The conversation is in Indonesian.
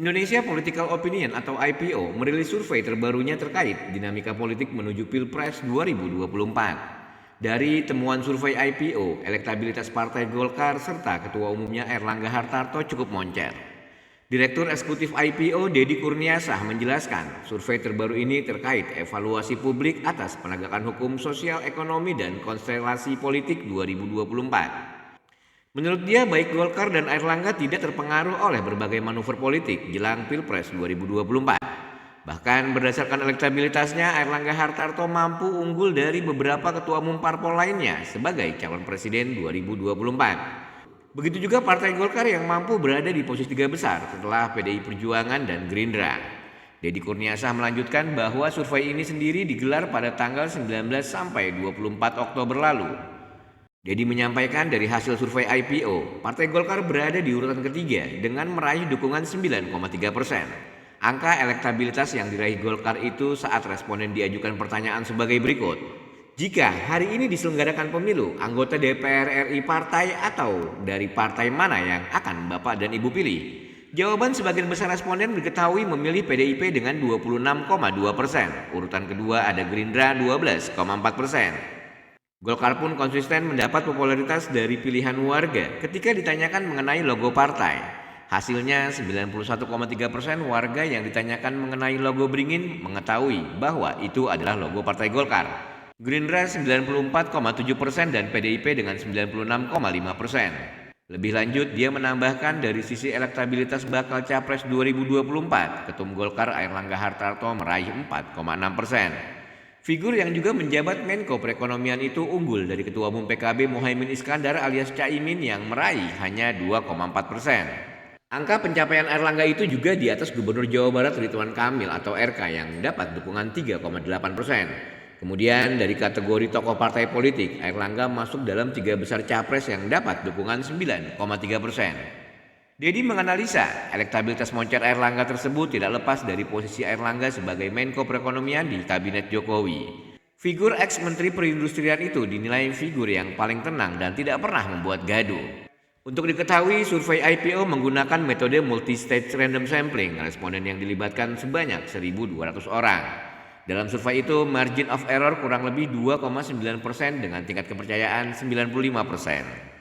Indonesia Political Opinion atau IPO merilis survei terbarunya terkait dinamika politik menuju Pilpres 2024. Dari temuan survei IPO, elektabilitas Partai Golkar serta Ketua Umumnya Erlangga Hartarto cukup moncer. Direktur Eksekutif IPO Deddy Kurniasah menjelaskan, survei terbaru ini terkait evaluasi publik atas penegakan hukum sosial ekonomi dan konstelasi politik 2024. Menurut dia, baik Golkar dan Airlangga tidak terpengaruh oleh berbagai manuver politik jelang Pilpres 2024. Bahkan berdasarkan elektabilitasnya, Airlangga Hartarto mampu unggul dari beberapa ketua umum parpol lainnya sebagai calon presiden 2024. Begitu juga Partai Golkar yang mampu berada di posisi 3 besar setelah PDI Perjuangan dan Gerindra. Deddy Kurniasah melanjutkan bahwa survei ini sendiri digelar pada tanggal 19 sampai 24 Oktober lalu. Deddy menyampaikan dari hasil survei IPO, Partai Golkar berada di urutan ketiga dengan meraih dukungan 9,3%. Angka elektabilitas yang diraih Golkar itu saat responden diajukan pertanyaan sebagai berikut. Jika hari ini diselenggarakan pemilu, anggota DPR RI partai atau dari partai mana yang akan Bapak dan Ibu pilih? Jawaban sebagian besar responden diketahui memilih PDIP dengan 26,2%. Urutan kedua ada Gerindra 12,4%. Golkar pun konsisten mendapat popularitas dari pilihan warga ketika ditanyakan mengenai logo partai. Hasilnya 91,3% warga yang ditanyakan mengenai logo beringin mengetahui bahwa itu adalah logo Partai Golkar. Gerindra 94,7% dan PDIP dengan 96,5%. Lebih lanjut, dia menambahkan dari sisi elektabilitas bakal Capres 2024, Ketum Golkar Airlangga Hartarto meraih 4,6%. Figur yang juga menjabat Menko Perekonomian itu unggul dari Ketua Umum PKB Muhaimin Iskandar alias Caimin yang meraih hanya 2,4%. Angka pencapaian Erlangga itu juga di atas Gubernur Jawa Barat Ridwan Kamil atau RK yang dapat dukungan 3,8%. Kemudian dari kategori tokoh partai politik, Erlangga masuk dalam 3 besar capres yang dapat dukungan 9,3%. Deddy menganalisa elektabilitas moncer Airlangga tersebut tidak lepas dari posisi Airlangga sebagai Menko Perekonomian di Kabinet Jokowi. Figur ex-menteri perindustrian itu dinilai figur yang paling tenang dan tidak pernah membuat gaduh. Untuk diketahui, survei IPO menggunakan metode multi-stage random sampling. Responden yang dilibatkan sebanyak 1.200 orang. Dalam survei itu, margin of error kurang lebih 2,9% dengan tingkat kepercayaan 95%.